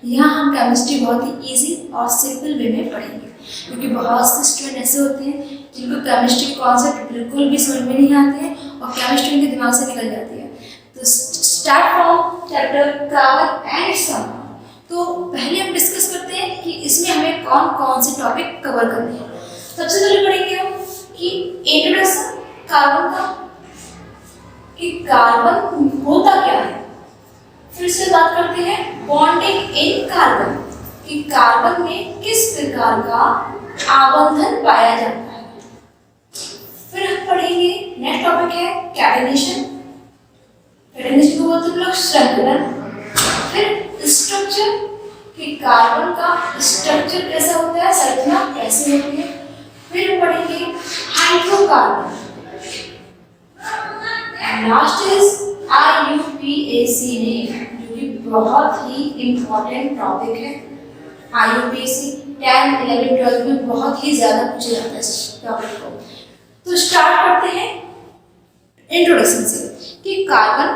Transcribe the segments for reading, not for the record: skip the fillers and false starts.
यहाँ हम केमिस्ट्री बहुत ही इजी और सिंपल वे में पढ़ेंगे, क्योंकि बहुत से स्टूडेंट ऐसे होते हैं जिनको केमिस्ट्री के कॉन्सेप्ट बिल्कुल भी समझ में नहीं आते हैं और केमिस्ट्री उनके दिमाग से निकल जाती है। तो start from chapter carbon and its compound. तो पहले हम डिस्कस करते हैं कि इसमें हमें कौन कौन से टॉपिक कवर करने हैं। सबसे पहले पढ़ेंगे हम कि इंट्रोडक्शन कार्बन का, कि कार्बन होता क्या है। फिर से बात करते हैं बॉन्डिंग इन कार्बन, कि कार्बन में किस प्रकार का आबंधन पाया जाता है। फिर हम पढ़ेंगे नेक्स्ट टॉपिक है कैटेनेशन। कैटेनेशन को बोलते हैं लोग श्रृंखलन। फिर स्ट्रक्चर, कि कार्बन का स्ट्रक्चर कैसा होता है, संरचना कैसे होती है। फिर पढ़ेंगे hydrocarbon. Last is IUPAC name, जो कि बहुत ही इम्पोर्टेंट टॉपिक है। IUPAC 10, 11, 12 में बहुत ही ज़्यादा पूछा जाता है इस टॉपिक को। तो स्टार्ट करते हैं इंट्रोडक्शन से, कि कार्बन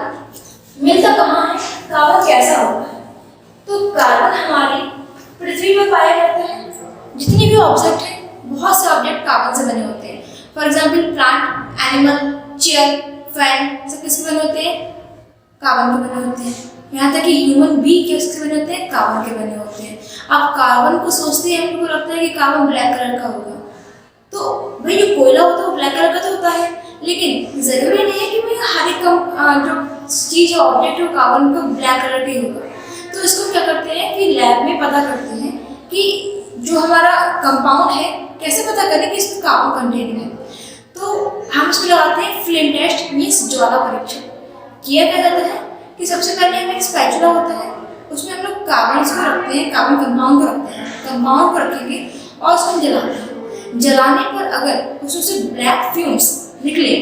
मिलता कहाँ है, कार्बन कैसा होता है। तो कार्बन हमारी पृथ्वी पर पाया जाता है। जितने भी ऑब्जेक्ट हैं, बहुत से ऑब्जेक्ट कार्बन से बने होते हैं। For example plant, animal, chair, fan, सब किसके बने होते हैं, कार्बन के बने होते हैं। यहाँ तक कि ह्यूमन भी किसके बने होते हैं, कार्बन के बने होते हैं। अब कार्बन को सोचते हैं, हमको लगता है कि कार्बन ब्लैक कलर का होगा। तो भाई जो कोयला होता है वो ब्लैक कलर का तो होता है, लेकिन जरूरी नहीं है कि भाई हर एक जो चीज ऑब्जेक्ट है वो कार्बन का ब्लैक कलर का ही होगा। तो इसको क्या करते हैं कि लैब में पता करते हैं कि जो हमारा कंपाउंड है कैसे पता करें कि इसमें कार्बन कंटेंट है। तो हम इसमें लगाते हैं फ्लेम टेस्ट, मीन्स ज्वाला परीक्षण। किया क्या जाता है कि सबसे पहले हमें एक स्पैचुला होता है, उसमें हम लोग कार्बन को रखते हैं, कार्बन कंपाउंड को रखते हैं, कंपाउंड को रखेंगे और उसको जलाते हैं। जलाने पर अगर उसमें से ब्लैक फ्यूम्स निकले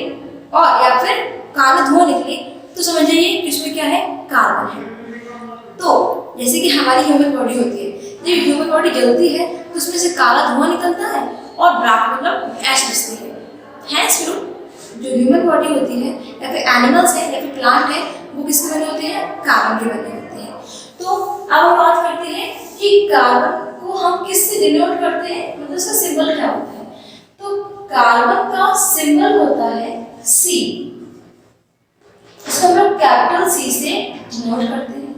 और या फिर काला धुआं निकले तो समझ जाइए कि इसमें क्या है, कार्बन है। तो जैसे कि हमारी ह्यूमन बॉडी होती है, जब ह्यूमन बॉडी जलती है तो उसमें से काला धुआं निकलता है और ब्लैक मतलब ऐश बचती है। हैंस जो ह्यूमन बॉडी होती है या फिर एनिमल्स है या फिर प्लांट है, वो किसके बने होते हैं, कार्बन के बने होते हैं। तो अब हम बात करते हैं कि कार्बन को हम किससे डिनोट करते हैं, मतलब उसका सिंबल क्या होता है। तो कार्बन का सिंबल होता है C। इसको हम लोग कैपिटल C से डिनोट करते हैं।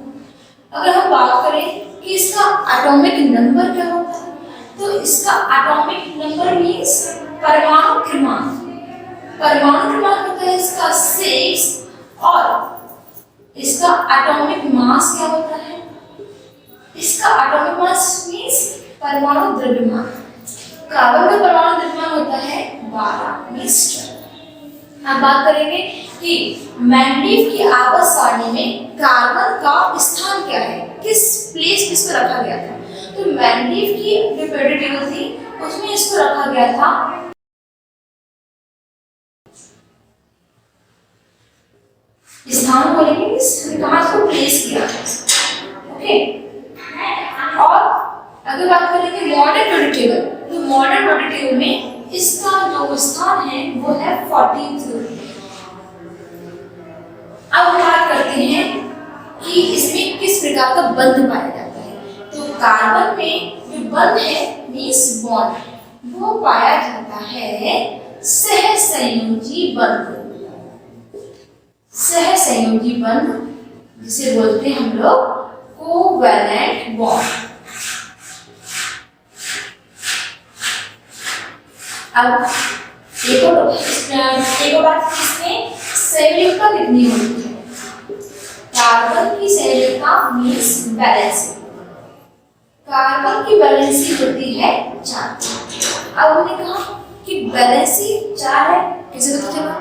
अगर हम बात करें कि इसका एटॉमिक नंबर क्या होता है, तो इसका एटॉमिक नंबर मीन्स परमाणु क्रमांक। परमाणु क्रमांक होता है इसका 6 और इसका एटॉमिक मास क्या होता है, इसका एटॉमिक मास मीन्स परमाणु द्रव्यमान। कार्बन का परमाणु द्रव्यमान होता है 12 मीन्स 12। अब बात करेंगे कि मेंडलीव की आवर्त सारणी में कार्बन का स्थान क्या है, किस प्लेस पे इसको रखा गया था। तो मेंडलीव की जो पीरियोडिक टेबल थी उसमें इसको रखा गया था स्थान को लेके कहाँ इसको प्लेस किया था। ओके, और अगर बात करें मॉडर्न पीरियोडिक टेबल, तो मॉडर्न पीरियोडिक टेबल में इसका जो स्थान है वो है 14th। अब हम बात करते हैं कि इसमें किस प्रकार का बंध पाया जाता है। तो कार्बन में जो बंध है मीन्स बॉन्ड, वो पाया जाता है सहसंयोजी बंध। सहसंयोजी बंध जिसे बोलते हैं हम लोग कोवैलेंट बॉन्ड। अब एक और बात, इसमें संयोजकता कितनी होती है। कार्बन की संयोजकता मीन्स बैलेंसी, कार्बन की बैलेंसी होती है 4। अब हमने कहा कि बैलेंसी 4 है, कैसे पता चला।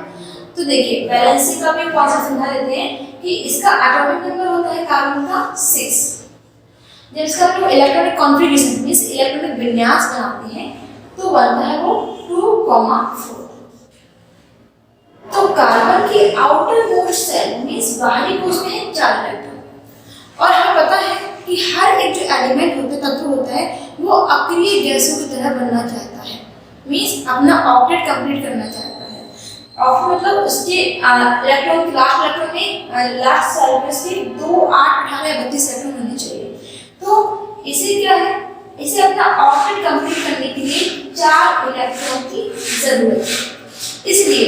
तो देखिए बैलेंसी का भी कॉन्सेप्ट समझा देते हैं कि इसका एटॉमिक नंबर होता है कार्बन का 6। जब इसका हम लोग इलेक्ट्रॉनिक कॉन्फ़िगरेशन मींस इलेक्ट्रॉनिक विन्यास बनाते हैं तो बनता है वो 2,4। तो कार्बन की आउटर मोस्ट सेल मींस बाहरी कोश में है 4 इलेक्ट्रॉन। और हमें पता है कि हर एक जो एलिमेंट होता है, तत्व होता है, वो अक्रिय गैसों की तरह बनना चाहता है, मींस अपना ऑक्टेट कंप्लीट करना चाहता है। ऑक्टेट मतलब उसके इलेक्ट्रॉन लास्ट इलेक्ट्रॉन में लास्ट सेल में से 2, 8, 18 या 32 इलेक्ट्रॉन होने चाहिए। तो तो इसे क्या है, इसे अपना ऑर्बिट कंप्लीट करने के लिए 4 इलेक्ट्रॉन की जरूरत है। इसलिए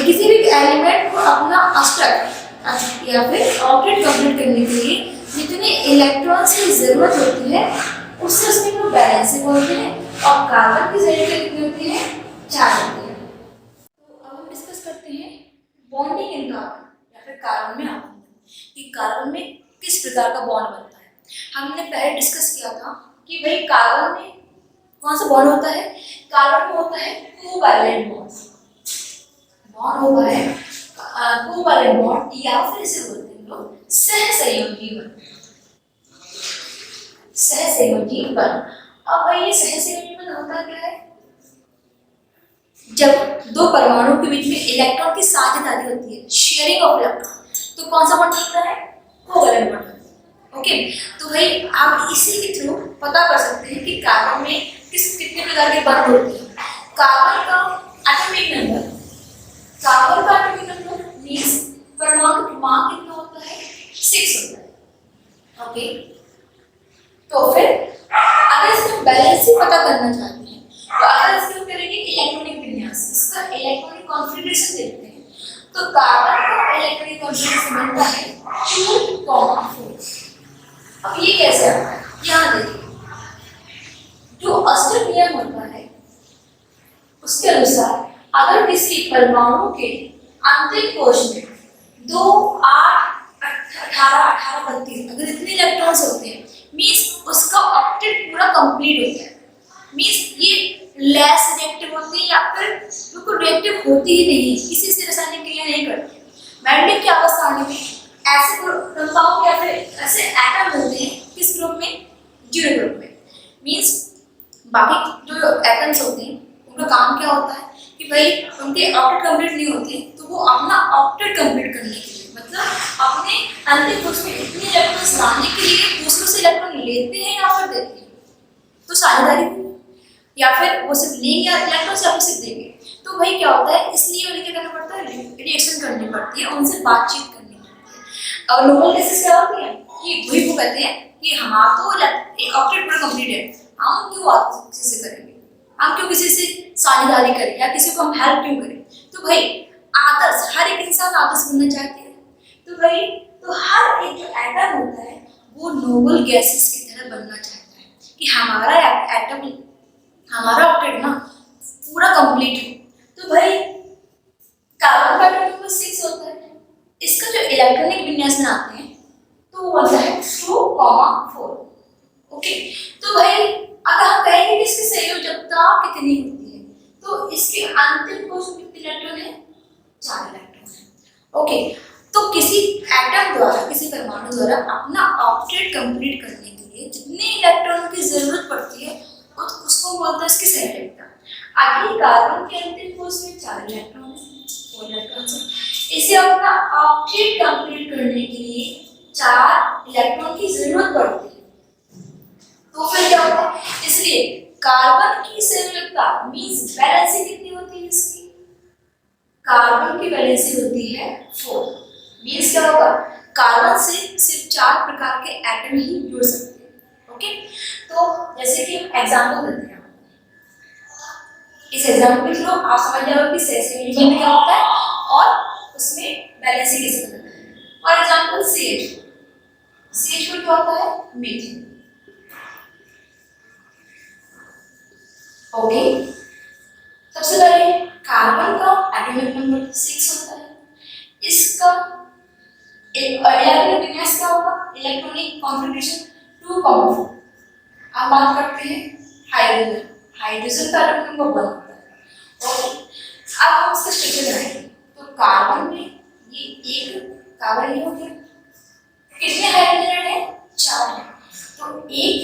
किसी भी एलिमेंट को अपना अष्टक या फिर ऑर्बिट कंप्लीट करने के लिए जितने इलेक्ट्रॉन्स की जरूरत होती है उससे उसमें वो बैलेंसिंग होते हैं, और कार्बन की जरूरत कितनी होती है, 4 होती है। तो अब हम डिस्कस करते हैं बॉन्डिंग इन कार्बन या फिर कार्बन में आबंधन, कि कार्बन में किस प्रकार का बॉन्ड बनता है। हमने पहले डिस्कस किया था कि भाई कार्बन में कौन सा बॉन्ड होता है, कार्बन में होता है कोवैलेंट बॉन्ड, बॉन्ड होता है कोवैलेंट बॉन्ड, या फिर इसे बोलते हैं लोग सहसंयोजी बंधन, सहसंयोजी बंधन। अब भाई ये सहसंयोजी बंधन होता क्या है, जब दो परमाणु के बीच में इलेक्ट्रॉन की साझेदारी होती है, शेयरिंग ऑफ इलेक्ट्रॉन, तो कौन सा बॉन्ड होता है, कोवैलेंट बॉन्ड। ओके, तो भाई आप इसी के थ्रू पता कर सकते हैं कि कार्बन में कितने प्रकार के बॉन्ड होते हैं। कार्बन का एटॉमिक नंबर, कार्बन का एटॉमिक नंबर मींस परमाणु क्रमांक कितना होता है, 6 होता है। ओके, तो फिर अगर इसमें बैलेंसिंग पता करना चाहते हैं तो अगर इसमें करेंगे इलेक्ट्रॉनिक विन्यास, इसका इलेक्ट्रॉनिक कॉन्फ़िगरेशन देखते हैं, तो कार्बन का इलेक्ट्रॉनिक कॉन्फ़िगरेशन बनता है 2,4। अब ये कैसे आता है, यहाँ देखिए, जो अष्टक नियम होता है उसके अनुसार अगर किसी परमाणु के आंतरिक कोश में 2, 8, 18, 18, 32 अगर इतने इलेक्ट्रॉन्स होते हैं, मींस उसका ऑक्टेट पूरा कंप्लीट होता है, मींस ये लेस रिएक्टिव होती है या फिर बिल्कुल रिएक्टिव होती ही नहीं, किसी से रासायनिक क्रिया नहीं करती। बैंडिंग की अवस्था आने में ऐसे कंपाउंड या फिर ऐसे एटम होते हैं किस ग्रुप में, जीरो ग्रुप में, मींस बाकी जो एटम्स होते हैं उनका काम क्या होता है कि भाई उनके ऑक्टेट कंप्लीट नहीं होते, तो वो अपना ऑक्टेट कंप्लीट करने के लिए, मतलब अपने अंतिम कोश में इतने इलेक्ट्रॉन्स लाने के लिए दूसरों से इलेक्ट्रॉन लेते हैं या फिर देते हैं, तो साझेदारी या फिर वो सिर्फ लेंगे या इलेक्ट्रॉन से सिर्फ देंगे, तो भाई क्या होता है, इसलिए उन्हें क्या करना पड़ता है, रिएक्शन करनी पड़ती है, उनसे बातचीत करनी पड़ती है। और नोबल केसेस क्या होती है कि वही वो कहते हैं कि हमारा तो ऑक्टेट पूरा कंप्लीट है, हम क्यों बात किसी से करेंगे, हम क्यों किसी से साझेदारी करें या किसी को हम हेल्प क्यों करें। तो भाई आदर्श, हर एक इंसान आदर्श बनना चाहते हैं, तो भाई तो हर एक जो एटम होता है वो नोबल गैसेस की तरह बनना चाहता है कि हमारा एटम, हमारा ऑक्टेट ना पूरा कंप्लीट हो। तो भाई कार्बन का एटॉमिक नंबर 6 होता है, इसका जो इलेक्ट्रॉनिक विन्यास बनाते हैं तो वो होता है 2,4। ओके, तो भाई अगर हम कहेंगे कि इसकी संयोजकता कितनी होती है, तो इसके अंतिम कोश में कितने इलेक्ट्रॉन है, 4 इलेक्ट्रॉन है। ओके, तो किसी एटम द्वारा, किसी परमाणु द्वारा अपना ऑक्टेट कंप्लीट करने के लिए जितने इलेक्ट्रॉन की जरूरत पड़ती है उसको बोलते हैं इसकी संयोजकता। आगे कार्बन के अंतिम कोश में 4 इलेक्ट्रॉन है, 4 इलेक्ट्रॉन है, इसे अपना ऑक्टेट कंप्लीट करने के लिए 4 इलेक्ट्रॉन की जरूरत पड़ती है। तो फिर क्या होता है, इसलिए कार्बन की संयोजकता मींस बैलेंसिंग कितनी होती है इसकी, कार्बन की बैलेंसिंग होती है 4, मींस क्या होगा, कार्बन से सिर्फ 4 प्रकार के एटम ही जुड़ सकते हैं। ओके, तो जैसे कि एग्जांपल देते हैं, इस एग्जांपल के थ्रू आप समझ जाओगे कि सहसंयोजी बंधन क्या होता है और उसमें बैलेंसिंग कैसे बनता है। फॉर एग्जांपल CH4, CH4 क्या होता है, मीथेन। ओके, सबसे पहले कार्बन का एटॉमिक नंबर 6 होता है, इसका इलेक्ट्रॉनिक विन्यास क्या होगा, इलेक्ट्रॉनिक कॉन्फ़िगरेशन 2,4। अब बात करते हैं हाइड्रोजन, हाइड्रोजन का एटॉमिक नंबर 1 होता है। ओके, अब हम इसका स्ट्रक्चर बनाएंगे, तो कार्बन में ये एक कार्बन ये हो गया, कितने हाइड्रोजन है, 4 है, तो 1,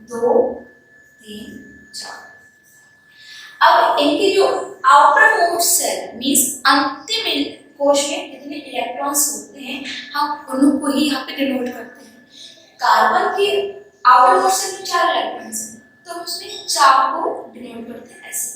2, 3, 4। अब इनके जो आउटर मोस्ट सेल मींस अंतिम कोश में जितने इलेक्ट्रॉन्स होते हैं हम उनको ही यहाँ पे डिनोट करते हैं। कार्बन के आउटर मोस्ट सेल में 4 इलेक्ट्रॉन्स हैं, तो हम उसमें 4 को डिनोट करते हैं ऐसे।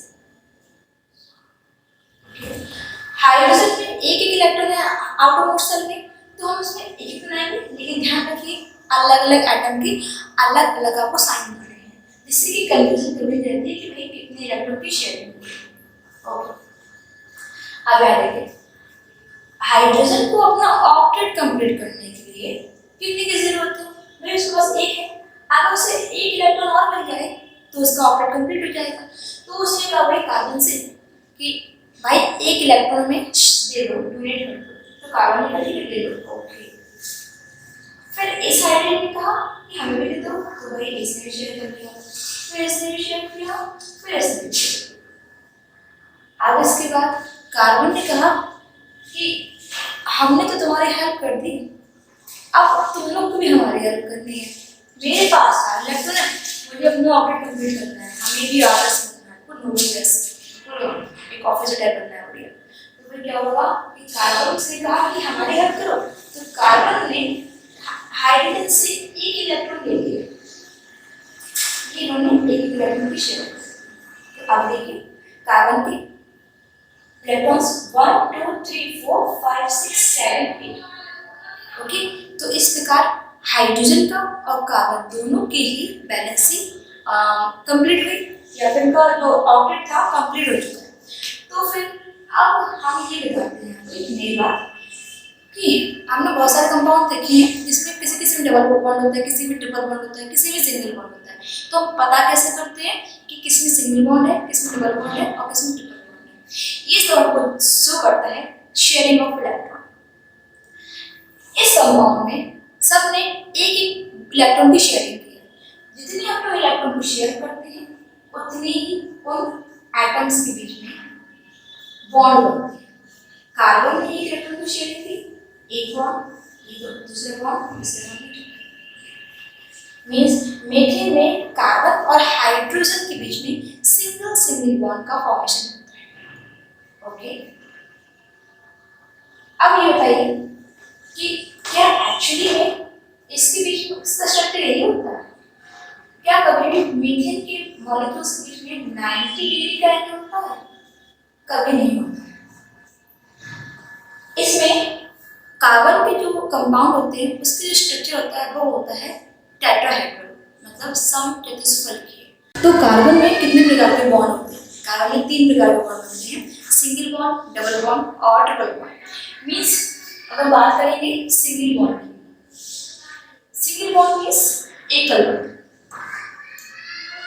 हाइड्रोजन में एक इलेक्ट्रॉन है आउटर मोस्ट सेल में, तो हम उसमें एक बनाएंगे, लेकिन ध्यान रखिए अलग अलग एटम की अलग अलग आपको साइन करने हैं, जिससे कि कंफ्यूजन कभी रहती है कि भाई कितने इलेक्ट्रॉन की शेयरिंग होगी। ओके, अब याद रखिए हाइड्रोजन को अपना ऑक्टेट कंप्लीट करने के लिए कितने की जरूरत है? भाई उसके पास एक है, अगर उसे एक इलेक्ट्रॉन और मिल जाए तो उसका ऑक्टेट कंप्लीट हो जाएगा। तो उसने कहा भाई कार्बन से कि भाई एक इलेक्ट्रॉन में दे दो, डोनेट कर दो, तो कार्बन ने कहा दे दो। ओके, फिर इस हाइड्रोजन ने कहा कि हमें भी दे दो, तो भाई इसने भी शेयर कर दिया, फिर इसने भी शेयर किया, फिर इसने भी शेयर किया। अब इसके बाद कार्बन ने कहा कि हमने तो तुम्हारी हेल्प कर दी, अब तुम लोग को भी हमारी हेल्प करनी है। मेरे पास इलेक्ट्रॉन है, मुझे अपना ऑक्टेट कंप्लीट करना है, हमें भी आदर्श बनना है, कुछ नोबेलियस एक ऑफिसर टाइप बनना है बढ़िया। तो फिर क्या होगा कि कार्बन से कहा कि हमारी हेल्प करो, तो कार्बन ने हाइड्रोजन से एक इलेक्ट्रॉन ले लिया, ये इन्होंने एक इलेक्ट्रॉन की शेयर की। तो अब देखिए कार्बन के इलेक्ट्रॉन्स 1 2 3 4 5 6 7 8। ओके, तो इस प्रकार हाइड्रोजन का और कार्बन दोनों की ही बैलेंसी कंप्लीट हुई, या फिर उनका जो ऑक्टेट था कंप्लीट हो चुका है। तो फिर अब हम ये बताते हैं एक नई बात कि हमने बहुत सारे कंपाउंड देखे हैं जिसमें किसी किसी में डबल बॉन्ड होता है, किसी में ट्रिपल बॉन्ड होता है, किसी में सिंगल बॉन्ड होता है। तो हम पता कैसे करते हैं कि किसी में सिंगल बॉन्ड है, किसी में डबल बॉन्ड है और किसी में ट्रिपल बॉन्ड है? ये सब हमको शो करता है शेयरिंग ऑफ इलेक्ट्रॉन। इस कंपाउंड में सबने एक एक इलेक्ट्रॉन की शेयरिंग की है। जितनी हम लोग इलेक्ट्रॉन को शेयर करते हैं उतनी ही उन एटम्स के बीच में बॉन्ड बनते हैं। कार्बन ने एक इलेक्ट्रॉन को शेयरिंग की, एक बॉन्ड, ये दूसरे बॉन्ड, तीसरे बॉन्ड। मींस मीथेन में कार्बन और हाइड्रोजन के बीच में सिंगल सिंगल बॉन्ड का फॉर्मेशन होता है। ओके, अब ये बताइए कि क्या एक्चुअली में इसके बीच में इसका स्ट्रक्चर यही होता है? क्या कभी भी मीथेन के मॉलिक्यूल्स के बीच में 90 डिग्री का एंगल होता है? कभी नहीं होता है। इसमें कार्बन के जो कंपाउंड होते हैं उसके जो स्ट्रक्चर होता है वो होता है टेट्राहेड्रल, मतलब समचतुष्फलकीय। तो कार्बन में कितने प्रकार के बॉन्ड होते हैं? कार्बन में 3 प्रकार के बॉन्ड होते हैं, सिंगल बॉन्ड, डबल बॉन्ड और ट्रिपल बॉन्ड। मींस अगर बात करेंगे सिंगल बॉन्ड की, सिंगल बॉन्ड मींस एकल बॉन्ड।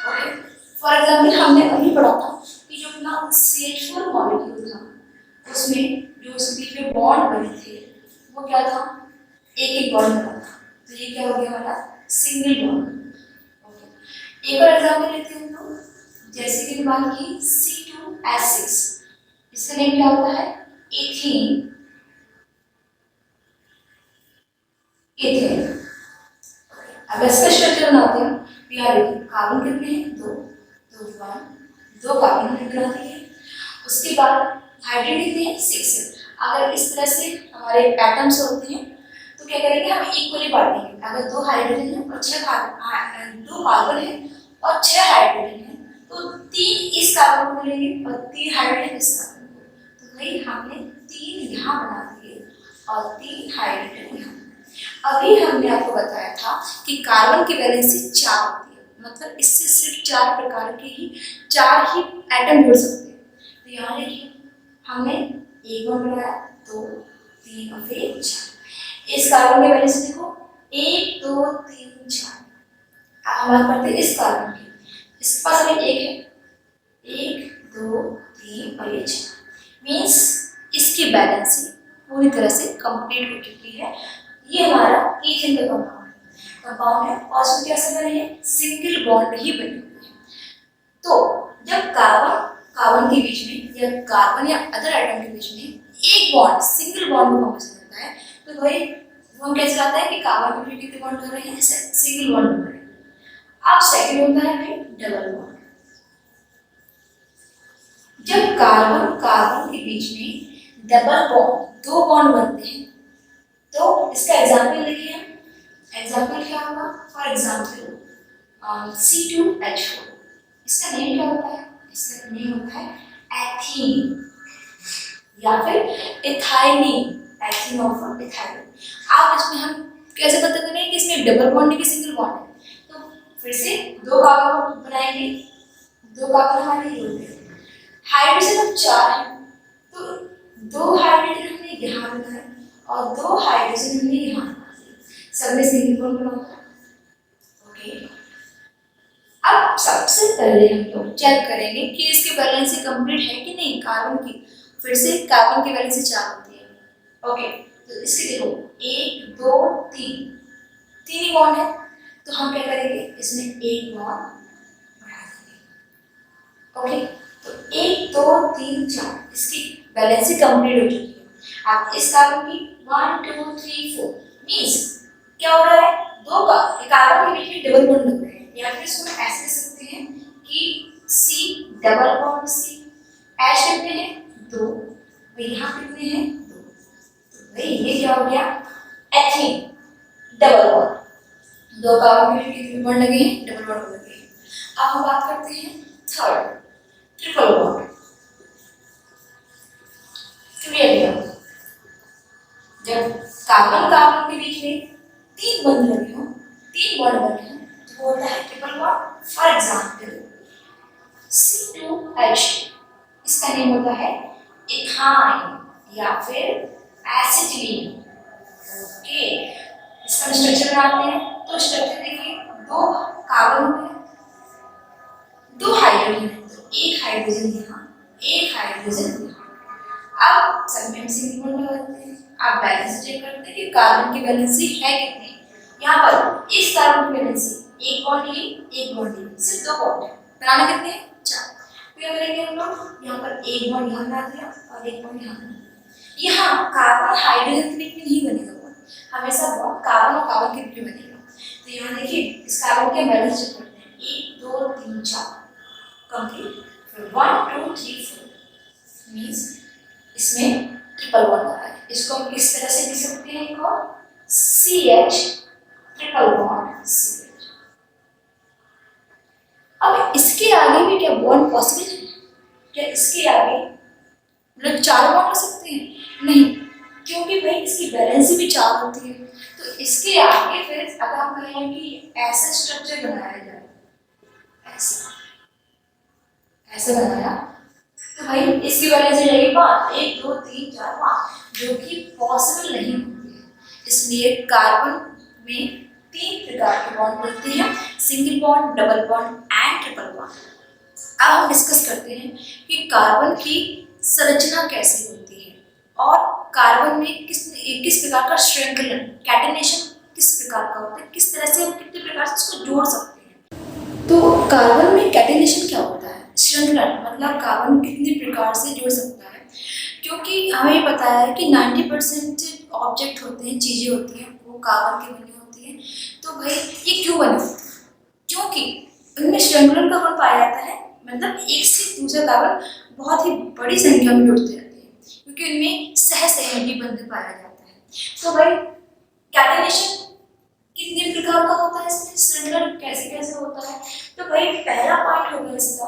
ओके, फॉर एग्जांपल हमने अभी पढ़ा था कि जो अपना CH4 मॉलिक्यूल था उसमें जो उसके बीच में बॉन्ड बने थे वो क्या था? एक एक बॉन्ड बना था, तो ये क्या हो गया हमारा सिंगल बॉन्ड। ओके, एक और एग्जांपल लेते हैं हम लोग, जैसे कि बात की C2H6, इसका नेम क्या होता है? एथीन। इथेन। अब इसका स्ट्रक्चर बनाते हैं। यार देखिए कार्बन कितने हैं? 2 2 1 2 कार्बन हमने बना दिए। उसके बाद हाइड्रोजन कितने हैं? 6 है। अगर इस तरह से हमारे एटम्स होते हैं तो क्या करेंगे, हम इक्वली बांटेंगे। अगर 2 हाइड्रोजन है और 6 कार्बन, 2 कार्बन है और 6 हाइड्रोजन है, तो 3 इस कार्बन को लेंगे और 3 हाइड्रोजन इस कार्बन को। तो भाई हमने 3 यहाँ बना दिए और 3 हाइड्रोजन यहाँ। अभी हमने आपको बताया था कि कार्बन की वैलेंसी 4 होती है, मतलब इससे सिर्फ 4 प्रकार के ही 4 ही एटम जुड़ सकते हैं। तो यहाँ देखिए हमने एक बॉन्ड बनाया, 2 3 और फिर 4। इस कार्बन की वैलेंसी देखो 1 2 3 4। अब हम बात करते हैं इस कार्बन की, इसके पास अभी एक है, 1 2 3 और ये 4। मीन्स इसकी बैलेंसी पूरी तरह से कंप्लीट हो चुकी है। ये हमारा ईथेन का कंपाउंड है और इसमें क्या बने हैं? सिंगल बॉन्ड ही बने हुए हैं। तो जब कार्बन के बीच में या कार्बन या अदर एटम के बीच में एक बॉन्ड सिंगल बॉन्ड का फॉर्मेशन होता है, तो भाई वो हम कैसे लाते हैं कि कार्बन के बीच कितने बॉन्ड हो रहे हैं? सिंगल बॉन्ड हो रहे हैं। अब सेकंड होता है फिर डबल बॉन्ड। जब कार्बन के बीच में डबल बॉन्ड, 2 बॉन्ड बनते हैं, तो इसका एग्जाम्पल देखिए। एग्जाम्पल क्या होगा? फॉर एग्जाम्पल C2H4, इसका नेम क्या होता है? इसका नेम होता है एथीन या फिर इथाइलिन, एथीन ऑफ इथाइलिन। अब इसमें हम कैसे पता करें कि इसमें डबल बॉन्ड है कि सिंगल बॉन्ड है? तो फिर से दो कार्बन बनाएंगे, दो कार्बन हमारे ये हो गए। हाइड्रोजन अब 4 है, तो दो हाइड्रोजन हमने यहाँ बनाए और दो हाइड्रोजन हमने यहाँ बनाए, सब में सिंगल बॉन्ड बनाओगे। ओके, अब सबसे पहले हम लोग चेक करेंगे कि इसकी वैलेंसी कंप्लीट है कि नहीं कार्बन की। फिर से कार्बन की वैलेंसी 4 होती है। ओके, तो इसके देखो 1 2 3 तीन ही बॉन्ड है, तो हम क्या करेंगे इसमें एक बॉन्ड बढ़ा देंगे। ओके, तो 1 2 3 4 इसकी वैलेंसी कंप्लीट हो चुकी है। अब इस कार्बन की 1 2 3 4 मींस क्या हो रहा है, दो कार्बन के बीच में डबल बॉन्ड लग रहे हैं, या फिर इसको ऐसे कह सकते हैं कि C double bond C। H कितने हैं 2, तो यहाँ कितने हैं 2, तो भाई ये क्या हो गया एथीन डबल बॉन्ड। दो कार्बन के बीच कितने बॉन्ड लगे हैं, डबल बॉन्ड लगे हैं। अब हम बात करते हैं थर्ड ट्रिपल बॉन्ड। क्लियर, जब कार्बन कार्बन के बीच में तीन बॉन्ड लगे हों, तीन बॉन्ड बने हों, तो वो होता है triple bond. For example C2H, इसका नेम होता है इथाइन या फिर एसिटिलीन। ओके, इसका स्ट्रक्चर बनाते हैं, तो स्ट्रक्चर देखिए दो कार्बन में दो हाइड्रोजन है, तो एक हाइड्रोजन यहाँ एक हाइड्रोजन यहाँ। अब सब में हम सिंगल बॉन्ड लगाते हैं। आप बैलेंस चेक करते हैं कि कार्बन की वैलेंसी है कितनी। यहाँ पर इस कार्बन की वैलेंसी एक बॉन्ड ये एक बॉन्ड ये, सिर्फ दो बॉन्ड है, बनाना कितने हैं 4। क्या करेंगे हम लोग, यहाँ पर एक बॉन्ड यहाँ बना दिया और एक बॉन्ड यहाँ बना दिया। यहाँ कार्बन हाइड्रोजन के बीच में नहीं बनेगा बॉन्ड, हमेशा बॉन्ड कार्बन और कार्बन के बीच में बनेगा। तो यहाँ देखिए इस कार्बन के बैलेंस चेक करते हैं, 1 2 3 4 कंप्लीट, फिर 1 2 3 4 मींस इसमें ट्रिपल बॉन्ड आ रहा है। इसको हम किस तरह से लिख सकते हैं, एक और CH ट्रिपल बॉन्ड CH। अब इसके आगे भी क्या बॉन्ड पॉसिबल है? क्या इसके आगे मतलब 4 बॉन्ड हो सकते हैं? नहीं, क्योंकि भाई इसकी वैलेंसी भी 4 होती है। तो इसके आगे फिर अगर हम कहें कि ऐसा स्ट्रक्चर बनाया जाए, ऐसा ऐसा बनाया, तो भाई इसकी वैलेंसी रहेगी 5, 1 2 3 4 5, जो कि पॉसिबल नहीं होती है। इसलिए कार्बन में 3 प्रकार के बॉन्ड होते हैं, single bond, double bond and triple bond. अब हम डिस्कस करते हैं कि कार्बन की संरचना कैसी होती है और कार्बन में किस प्रकार का श्रृंखलन कैटेनेशन किस प्रकार का होता है, किस तरह से हम कितने प्रकार से इसको जोड़ सकते हैं। तो कार्बन में कैटेनेशन क्या होता है, श्रृंखलन मतलब कार्बन कितने प्रकार से जुड़ सकता है। क्योंकि हमें पता है कि 90% ऑब्जेक्ट होते हैं, चीज़ें होती हैं, वो कार्बन की बनी होती हैं। तो भाई ये क्यों बने होते हैं, क्योंकि उनमें श्रृंखलन का गुण पाया जाता है, मतलब एक से दूसरा कार्बन बहुत ही बड़ी संख्या में जुड़ते रहते हैं, क्योंकि उनमें सहसंयोजी बंध पाया जाता है। तो भाई कैटेनेशन कितने प्रकार का होता है, इसमें श्रृंखलन कैसे कैसे होता है। तो भाई पहला पॉइंट हो गया इसका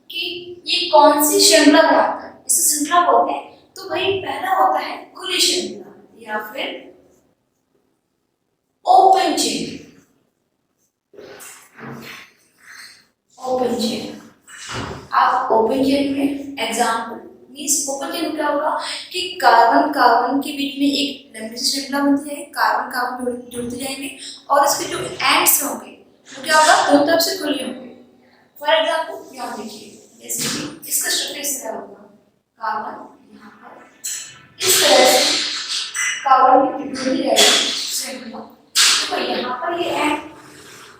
कि ये कौन सी श्रृंखला बनाता है, इसे श्रृंखला बोलते हैं। तो भाई पहला होता है खुली श्रृंखला या फिर ओपन चेन। ओपन चेन, आप ओपन चेन में एग्जाम्पल मीन्स ओपन चेन क्या होगा कि कार्बन कार्बन के बीच में एक लंबी सी श्रृंखला बनती है, कार्बन कार्बन जुड़ते जाएंगे और इसके जो एंड्स होंगे वो क्या होगा, दोनों तरफ से खुले होंगे। फॉर एग्जाम्पल यहाँ देखिए, जैसे कि इसका स्ट्रक्चर इस तरह होगा, कार्बन यहाँ पर इस तरह से कार्बन की जुड़ी रहेगी श्रृंखला। तो यहाँ पर ये एंड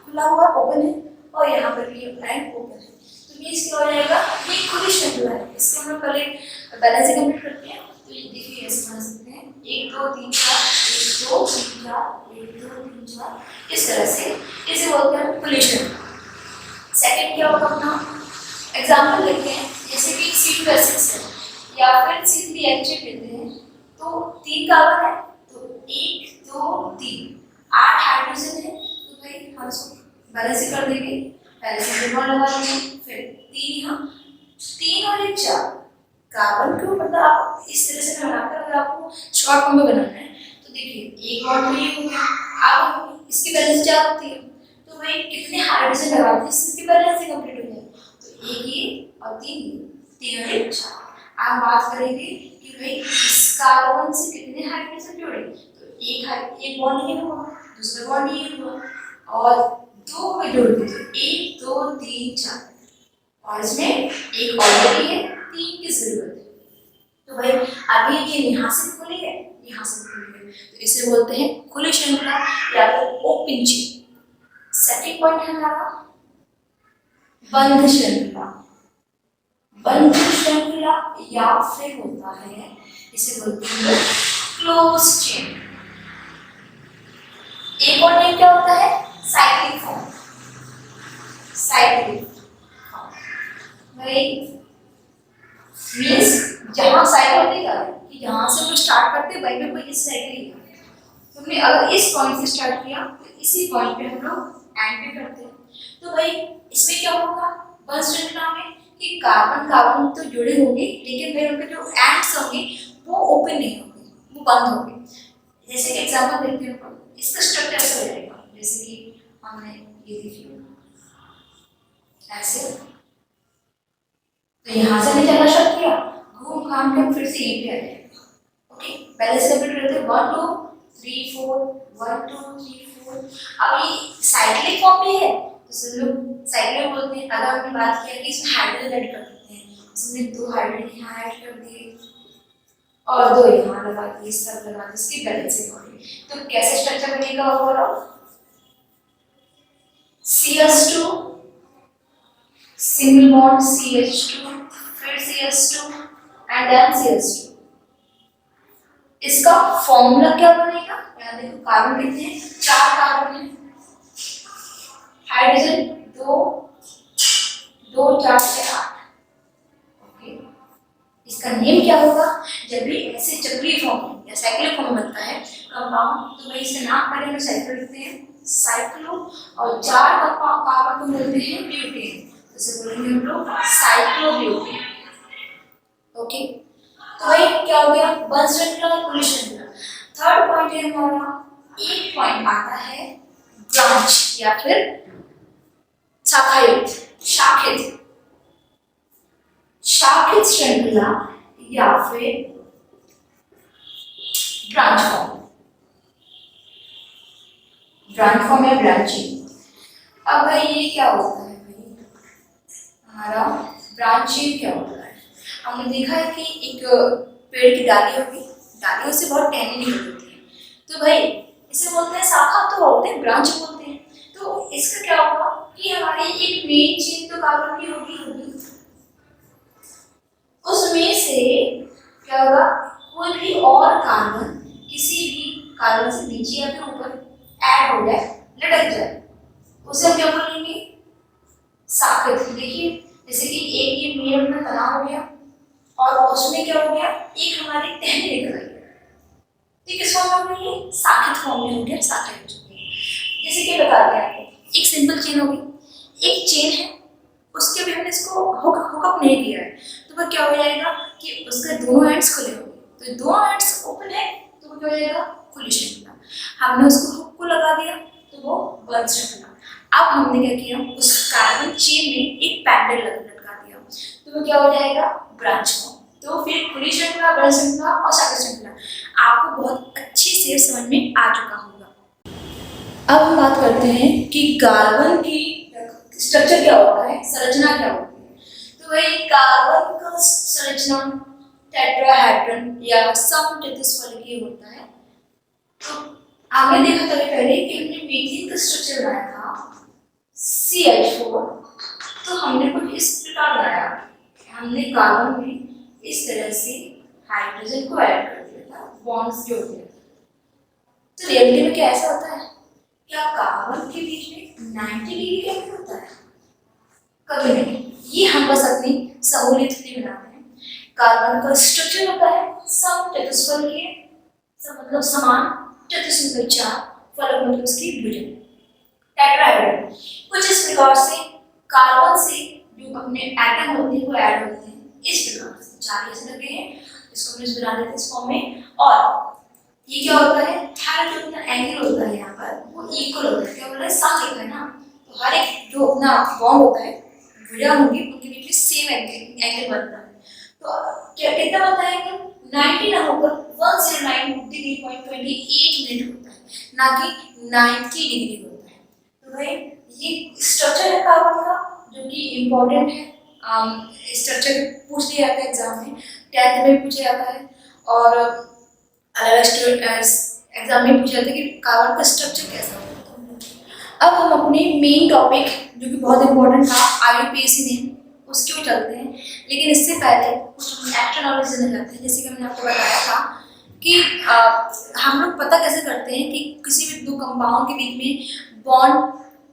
खुला हुआ ओपन है और यहाँ पर भी एंड ओपन है, तो मीन्स क्या हो जाएगा, ये खुली श्रृंखला है। इसके हम लोग पहले बैलेंस कंप्लीट करते हैं। तो ये देखिए ऐसे बना सकते हैं 1 2 3 4 1 2 3 4 1 2 3 4, इस तरह से इसे बोलते हैं खुली श्रृंखला। सेकंड क्या होगा अपना एग्जाम्पल लेते हैं, जैसे कि C2H6 है या फिर C3H8 लेते हैं, तो 3 कार्बन है, तो 1 2 3 8 हाइड्रोजन है। तो भाई हम इसको बैलेंस कर देंगे, पहले से बॉन्ड लगा देंगे, फिर 3 यहाँ 3 और 1 4 कार्बन को मतलब आप इस तरह से बनाकर अगर आपको शॉर्ट फॉर्म में बनाना है तो देखिए एक बॉन्ड तो ये हो गया। अब इसकी वैलेंस क्या होती है, तो भाई कितने हाइड्रोजन लगाते हैं इसकी वैलेंस से कंप्लीट हो जाए, तो एक ये और तीन ये, तीन और एक चार। आप बात करेंगे कि भाई इस कार्बन से कितने हाइड्रोजन जुड़े, तो एक बॉन्ड ये हुआ, दूसरा बॉन्ड ये हुआ और दो में जोड़ दिए तो एक दो तीन चार, और इसमें एक ऑलरेडी है, तीन की जरूरत है। तो भाई अभी ये यहाँ से खुली है, यहाँ से खुली है, तो इसे बोलते हैं खुली श्रृंखला या फिर ओपन चेन। सेकंड पॉइंट है हमारा बंद श्रृंखला। बंद श्रृंखला या फिर होता है, इसे बोलते हैं क्लोज चेन। एक और नेम क्या होता है, साइक्लिक फॉर्म। साइक्लिक भाई मींस जहां साइकिल होती है कि जहां से हम स्टार्ट करते हैं वहीं पे कोई इस साइकिल ही है। तुमने अगर इस पॉइंट से स्टार्ट किया तो इसी पॉइंट पे हम लोग एंड पे करते हैं। तो भाई इसमें क्या होगा बंद श्रृंखला में कि कार्बन कार्बन तो जुड़े होंगे लेकिन भाई उनके जो एंड्स होंगे वो ओपन नहीं होंगे, वो बंद होंगे। जैसे कि एग्जांपल देखते हैं, इसका स्ट्रक्चर ऐसा रहेगा, जैसे कि हमने ये देखिए ऐसे, तो यहाँ से हमने चलना शुरू किया, घूम घाम के फिर से यहीं पे आ जाएगा। ओके, पहले से कंप्लीट करते हैं 1 2 3 4 1 2 3 4। अब ये साइक्लिक फॉर्म भी है तो सब लोग साइक्लिक बोलते हैं। अगर हमने बात किया कि इसमें हाइड्रोजन ऐड कर देते हैं, इसमें 2 हाइड्रोजन यहाँ ऐड कर दिए और 2 यहाँ लगा दिए, सब लगा दिए, इसकी बैलेंस हो गई। तो कैसे स्ट्रक्चर बनेगा overall, CH2 single bond CH2 फिर CH2 एंड देन CH2। इसका फॉर्मूला क्या बनेगा, यहाँ देखो कार्बन कितने हैं, 4 कार्बन हैं, हाइड्रोजन 2 2 4 से 8। ओके, इसका नेम क्या होगा, जब भी ऐसे चक्रीय फॉर्म या साइक्लिक फॉर्म बनता है कंपाउंड तो भाई इसका नाम पहले हम साइक्लो लिखते हैं, साइक्लो, और 4 कार्बन को बोलते हैं ब्यूटेन, इसे बोलेंगे हम लोग साइक्लोब्यूटेन। ओके, तो भाई क्या हो गया बंद श्रृंखला और खुली श्रृंखला। थर्ड पॉइंट है हमारा, एक पॉइंट आता है ब्रांच या फिर शाखायुक्त, शाखित, शाखित श्रृंखला या फिर ब्रांच फॉर्म। ब्रांच फॉर्म या ब्रांचिंग। अब भाई ये क्या होता है, भाई हमारा ब्रांचिंग क्या होता है, हमने देखा है कि एक पेड़ की डाली होगी, डालियों से बहुत टहनी निकलती है, तो भाई इसे बोलते हैं शाखा तो बोलते हैं, ब्रांच बोलते हैं। तो इसका क्या होगा कि हमारी एक मेन चेन तो कार्बन की होगी, उसमें से क्या होगा कोई भी और कार्बन किसी भी कार्बन से नीचे या फिर ऊपर ऐड हो जाए, लटक जाए, उसे हम क्या बोलेंगे, शाखित। देखिए जैसे कि एक ये मेन अपना तना हो गया और उसमें क्या हो गया, एक हमारी टहनी निकल गई, तो किस फॉर्म में ये शाखित फॉर्म में हो गया, शाखित हो चुकी है। जैसे कि बताते हैं आपको, एक सिंपल चेन होगी, एक चेन है उसके भी हमने इसको हुकअप नहीं किया है, तो वह क्या हो जाएगा कि उसके दोनों एंड्स खुले होंगे, तो दोनों एंड्स ओपन है तो वो क्या हो जाएगा खुली श्रृंखला। हमने उसको हुक को लगा दिया तो वो बंद श्रृंखला। अब हमने क्या किया, उस कार्बन चेन में एक पैडल लटका दिया तो वो क्या हो जाएगा ब्रांच फॉर्म। तो फिर खुली श्रृंखला, बंद श्रृंखला और शाखित श्रृंखला आपको बहुत अच्छी से समझ में आ चुका होगा। अब हम बात करते हैं कि कार्बन की स्ट्रक्चर क्या होता है, संरचना क्या होती है। तो वही कार्बन का संरचना टेट्राहेड्रन या समचतुष्फलकीय होता है। तो आपने देखा था पहले कि हमने मीथेन का स्ट्रक्चर बनाया था CH4, तो हमने कुछ इस प्रकार बनाया, हमने कार्बन में इस तरह से हाइड्रोजन को ऐड कर दिया था, बॉन्ड्स जोड़ दिया था। तो रियलिटी में क्या ऐसा होता है, क्या कार्बन के बीच में 90 डिग्री का एंगल होता है? कभी नहीं, ये हम बस अपनी सहूलियत के लिए बनाते हैं। कार्बन का स्ट्रक्चर होता है समचतुष्फलकीय, मतलब समान, चतुष्फलक 4, फलक मतलब उसकी भुजा, टेट्राहेड्रन। कुछ इस प्रकार से कार्बन से जो अपने एटम होते हैं वो ऐड होते हैं, इस प्रकार से 4 ऐसे लगे हैं, इसको हम बना देते हैं इस फॉर्म में। और ये क्या होता है, हर जो अपना एंगल होता है यहाँ पर वो इक्वल होता है। क्या बोल रहा है, सम लिखा है ना, तो हर एक जो अपना बॉन्ड होता है भुजा होंगी उनके बीच में सेम एंगल बनता है। तो क्या कितना बनता है एंगल, 90 ना होकर 109 डिग्री पॉइंट 28 मिनट होता है, ना कि 90 डिग्री होता है। तो भाई ये स्ट्रक्चर है कार्बन का जो कि इम्पोर्टेंट है। स्ट्रक्चर पूछ लिया जाता है एग्जाम में, 10th में पूछा जाता है, और अलग एग्जाम में पूछा जाता है कि कार्बन का स्ट्रक्चर कैसा होता है। अब हम अपने मेन टॉपिक जो कि बहुत इंपॉर्टेंट था IUPAC में उसके ऊपर चलते हैं, लेकिन इससे पहले कुछ एक्स्ट्रा नॉलेज देना चाहते हैं। जैसे कि मैंने आपको बताया था कि हम लोग पता कैसे करते हैं कि किसी भी दो कंपाउंड के बीच में बॉन्ड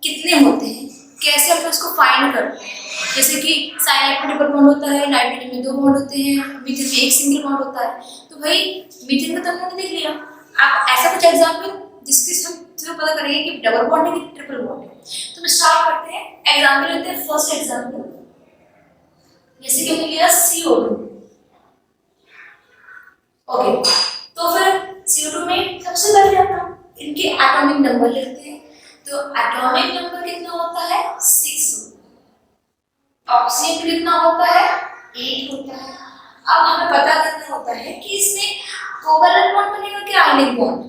कितने होते हैं, कैसे हम उसको फाइंड करते हैं। जैसे कि साइनाइड में डबल बॉन्ड होता है, नाइट्रोजन में 2 बॉन्ड होते हैं, मीथेन में 1 सिंगल बॉन्ड होता है। तो भाई मीथेन का तो हमने देख लिया, आप ऐसा कुछ एग्जाम्पल जिसके हम पता करेंगे कि डबल बॉन्ड है कि ट्रिपल बॉन्ड है। तो हम स्टार्ट करते हैं, एग्जाम्पल लेते हैं। फर्स्ट एग्जाम्पल जैसे कि हमने लिया CO2। ओके, तो फिर CO2 में सबसे पहले हम इनके एटॉमिक नंबर लिखते हैं। तो एटॉमिक नंबर कितना होता है, 6। ऑक्सीजन कितना होता है, 8 होता है। अब हमें पता करना होता है कि इसमें कोवैलेंट बॉन्ड बनेगा कि आयनिक बॉन्ड।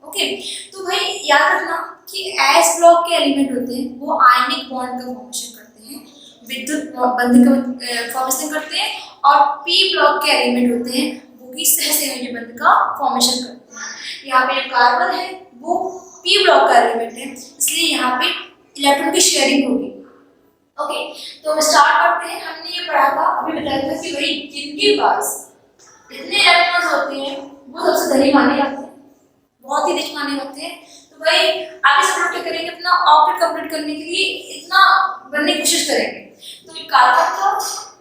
ओके, तो भाई याद रखना कि S ब्लॉक के एलिमेंट होते हैं वो आयनिक बॉन्ड का फॉर्मेशन करते हैं, विद्युत बंध का फॉर्मेशन करते हैं, और P ब्लॉक के एलिमेंट होते हैं वो भी सहसंयोजी बंध का फॉर्मेशन करते हैं। यहाँ पे कार्बन है वो P ब्लॉक का एलिमेंट है, इसलिए यहाँ पे इलेक्ट्रॉन की शेयरिंग होगी। ओके, तो हम स्टार्ट करते हैं। हमने ये पढ़ा था, अभी बताया था कि भाई जिनके पास इतने इलेक्ट्रॉन्स होते हैं वो सबसे धनी माने जाते हैं, बहुत ही रिच माने जाते हैं। तो भाई आगे सब लोग क्या करेंगे, अपना ऑक्टेट कंप्लीट करने के लिए इतना बनने की कोशिश करेंगे। तो कार्बन का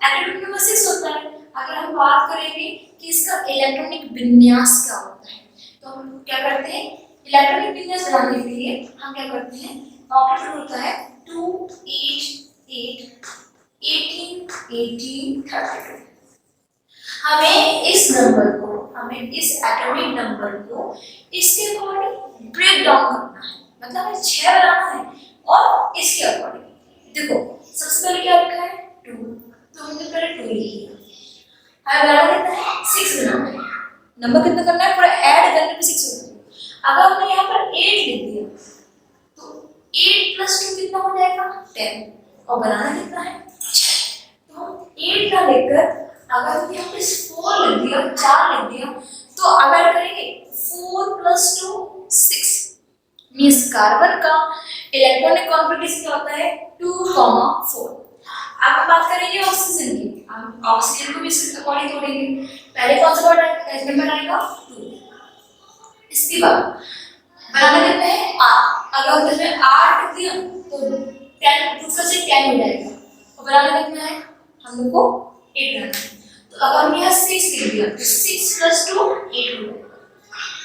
एटॉमिक नंबर 6 होता है। अगर हम बात करेंगे कि इसका इलेक्ट्रॉनिक विन्यास क्या होता है, तो हम क्या करते हैं, इलेक्ट्रॉनिक विन्यास बनाने के लिए हम क्या करते हैं, ऑक्टेट होता है 2 8 8 18 18 32। हमें इस एटॉमिक नंबर को इसके अकॉर्डिंग ब्रेक डाउन करना है, मतलब हमें 6 बनाना है और इसके अकॉर्डिंग। देखो सबसे पहले क्या लिखा है 2, तो हमने पहले 2 लिख लिया। हमें बनाना कितना है, 6 बनाना है। नंबर कितना करना है, पूरा ऐड करने पे 6 होता है। अगर हमने यहाँ पर 8 लिख दिया तो 8 + 2 कितना हो जाएगा, 10, और बनाना कितना है 6। तो हम 8 ना लेकर अगर हम यहाँ पे 4 लिख दिया, 4 लिख दिया, तो अब ऐड करेंगे 4 + 2 6, मींस कार्बन का इलेक्ट्रॉनिक कॉन्फिगरेशन क्या होता है 2,4। अब बात करेंगे ऑक्सीजन की। हम ऑक्सीजन को भी इसके अकॉर्डिंग तोड़ेंगे। पहले कौन सा नंबर आएगा 2, इसके बाद बनाना कितना है 8। अगर इसमें 8 लिख दिया तो 10 2 से 10 हो जाएगा, और बनाना कितना है हम लोग को 8 बनाना है। तो अगर हम यहाँ 6 लिख दिया तो 6 + 2 8 हो जाएगा।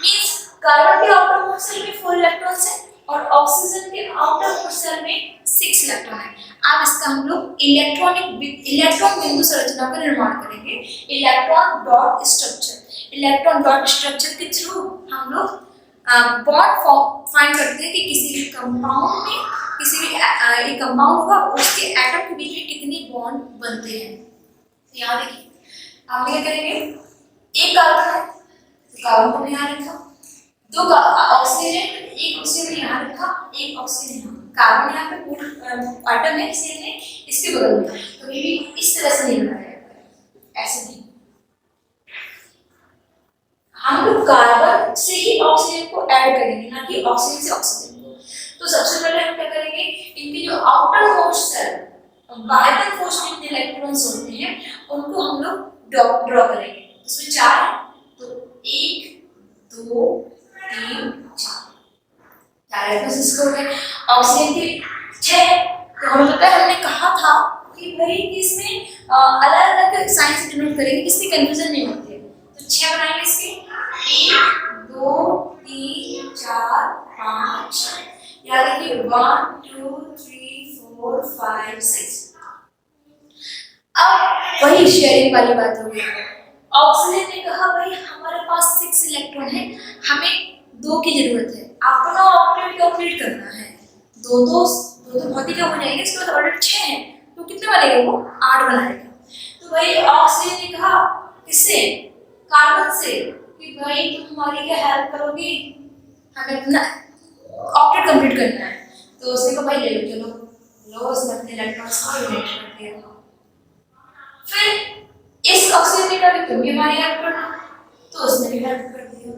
मींस कार्बन के आउटर मोस्ट शेल में 4 इलेक्ट्रॉन्स हैं और ऑक्सीजन के आउटर मोस्ट शेल में 6 इलेक्ट्रॉन है। अब इसका हम लोग इलेक्ट्रॉन बिंदु संरचना का निर्माण करेंगे, इलेक्ट्रॉन डॉट स्ट्रक्चर के थ्रू हम लोग बॉन्ड फाइंड करते हैं कि किसी भी कंपाउंड में, किसी भी एक कंपाउंड होगा उसके एटम के बीच में कितनी बॉन्ड बनते हैं। यहाँ देखिए आप क्या करेंगे, एक कार्बन है तो कार्बन को यहाँ रखा, 2 ऑक्सीजन, एक ऑक्सीजन यहाँ रखा, एक ऑक्सीजन यहाँ। कार्बन यहाँ पे एटम है इसलिए इसके बगल में, तो ये भी इस तरह से नहीं बनाया जाता है, ऐसे नहीं। हम लोग कार्बन से ही ऑक्सीजन को ऐड करेंगे, ना कि ऑक्सीजन से ऑक्सीजन को। तो सबसे पहले हम क्या करेंगे, इनकी जो आउटर मोस्ट शेल, बाहर मोस्ट में इलेक्ट्रॉन्स होते हैं उनको हम लोग ड्रॉ करेंगे। इसमें 4 है तो 1 2 3 4 इलेक्ट्रॉन्स इसको हो गए। ऑक्सीजन के 6, तो हमें पता है, हमने कहा था कि भाई इसमें अलग-अलग साइन से डिनोट करेंगे, इससे कंफ्यूजन नहीं होती है। तो 6 बनाएंगे इसके, 1 2 3 4 5 6। याद रखिए 1 2 3 4 5 6। अब वही शेयरिंग वाली बात हो गई। ऑक्सीजन ने कहा भाई हमारे पास 6 इलेक्ट्रॉन है, हमें 2 की जरूरत है, अपना ऑक्टेट कंप्लीट करना है। दो तो बहुत ही कम हो जाएंगे, इसके बाद ऑर्डर 6 है तो कितने बनेगा, वो 8 बनाएगा। तो भाई ऑक्सीजन ने कहा किससे, कार्बन से, कि भाई तुम हमारी क्या हेल्प करोगी, हमें अपना ऑक्टेट कंप्लीट करना है। तो उसने कहा भाई ले लो, चलो लो, उसने अपने इलेक्ट्रॉन्स को डोनेट कर दिया। फिर इस ऑक्सीजन ने कहा तुम भी हमारी हेल्प करना, तो उसने भी हेल्प कर दिया।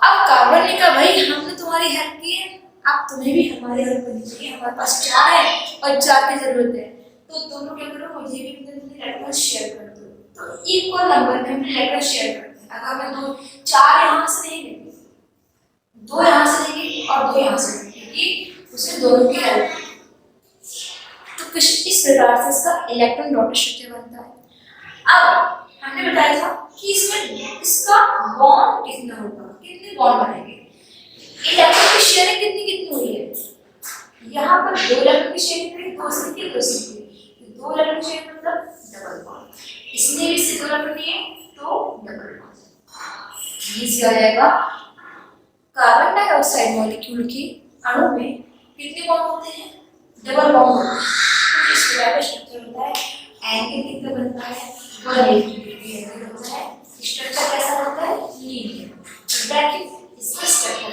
अब कार्बन ने कहा भाई हमने तुम्हारी हेल्प की है, अब तुम्हें भी हमारी हेल्प करनी चाहिए, हमारे पास 4 है और 4 की जरूरत है, तो तुम लोग क्या करो, मुझे भी अपने इलेक्ट्रॉन शेयर कर दो। तो इक्वल नंबर में हम इलेक्ट्रॉन शेयर करते हैं। अगर मैं 2 4 यहाँ से नहीं लेंगे, 2 यहाँ से लेंगे और 2 यहाँ से लेंगे, क्योंकि उसमें दोनों की हेल्प। तो कुछ इस प्रकार से इसका इलेक्ट्रॉन डॉट स्ट्रक्चर बनता है। अब हमने बताया था कि इसमें इसका बॉन्ड कितना होगा, कितने बॉन्ड बनेंगे, इलेक्ट्रॉन की शेयरिंग कितनी कितनी हुई है। यहाँ पर 2 इलेक्ट्रॉन की शेयरिंग हुई, 2 से की 2 से की, 2 इलेक्ट्रॉन की शेयरिंग मतलब डबल बॉन्ड, इसमें भी से 2 इलेक्ट्रॉन लिए तो डबल बॉन्ड। ये आ जाएगा कार्बन डाइऑक्साइड मॉलिक्यूल के अणु में कितने बॉन्ड होते हैं, डबल बॉन्ड होते हैं। तो इस प्रकार का स्ट्रक्चर होता है। एंगल कितना बनता है, 180 डिग्री एंगल होता है। स्ट्रक्चर कैसा होता है, लीनियर। ब्रैकेट इसका स्ट्रक्चर।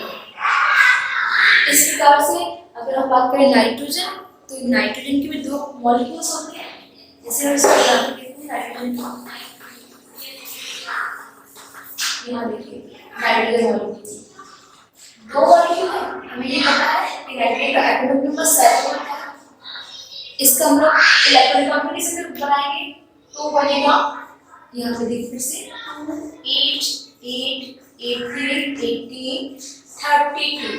इस प्रकार से अगर हम बात करें नाइट्रोजन, तो नाइट्रोजन के भी 2 मॉलिक्यूल्स होते हैं। जैसे हम इसको एग्जांपल देखते हैं नाइट्रोजन का, यहाँ देखिए नाइट्रोजन मॉलिक्यूल 2 मॉलिक्यूल है। हमें ये पता है कि नाइट्रोजन का एटॉमिक नंबर 7 होता है। इसका हम लोग इलेक्ट्रॉन कॉम्बिनेशन बनाएंगे तो बनेगा, यहाँ पे देखिए फिर से 8 8 18 18 32,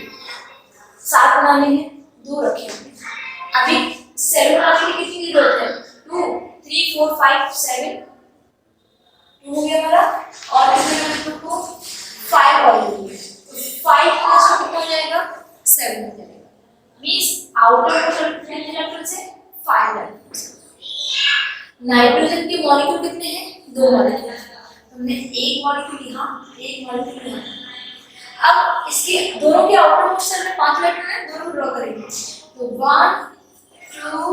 7 बनाने हैं, 2 रखे हमने। अभी 7 बनाने की कितनी जरूरत है, 2 3 4 5 7, 2 हो गया हमारा, और इसमें हम को 5 और लेंगे, 5 प्लस कितना हो जाएगा, 7 हो जाएगा। मींस आउटर टोटल कितने इलेक्ट्रॉन से 5 इलेक्ट्रॉन। नाइट्रोजन के मॉलिक्यूल कितने हैं, 2 मॉलिक्यूल। हमने एक मॉलिक्यूल यहाँ, एक मॉलिक्यूल यहाँ। अब इसके दोनों के आउटर मोस्ट शेल में 5 इलेक्ट्रॉन है, दोनों ड्रॉ करेंगे। तो 1 2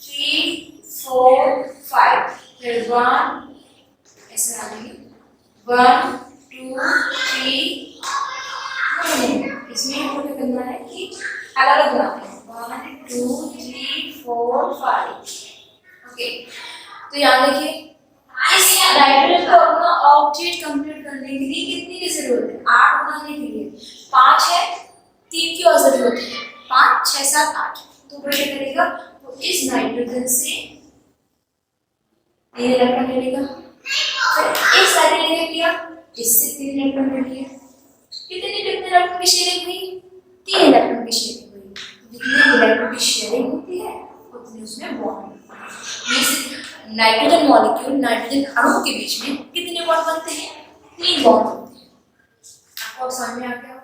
3 4 5, फिर 1 ऐसे आ जाएंगे, 1 2 3, इसमें हमको क्या करना है कि अलग अलग बनाते हैं, 1 2 3 4 5। ओके, तो यहाँ देखिए इस नाइट्रोजन को अपना ऑक्टेट कंप्लीट करने के लिए कितनी की जरूरत है, 8 बनाने के लिए 5 है, 3 की और जरूरत है, 5 6 7 8। तो वो क्या करेगा, तो इस नाइट्रोजन से 3 इलेक्ट्रॉन ले लेगा, फिर इस साइड लेने किया, इससे 3 इलेक्ट्रॉन ले लिया। कितने इलेक्ट्रॉन की शेयरिंग हुई, 3 इलेक्ट्रॉन की शेयरिंग हुई। जितने इलेक्ट्रॉन की शेयरिंग होती है उतने उसमें बॉन्ड। नाइट्रोजन मॉलिक्यूल, नाइट्रोजन अणु के बीच में कितने बॉन्ड बनते हैं, 3 बॉन्ड बनते हैं। आपको समझ में आ गया।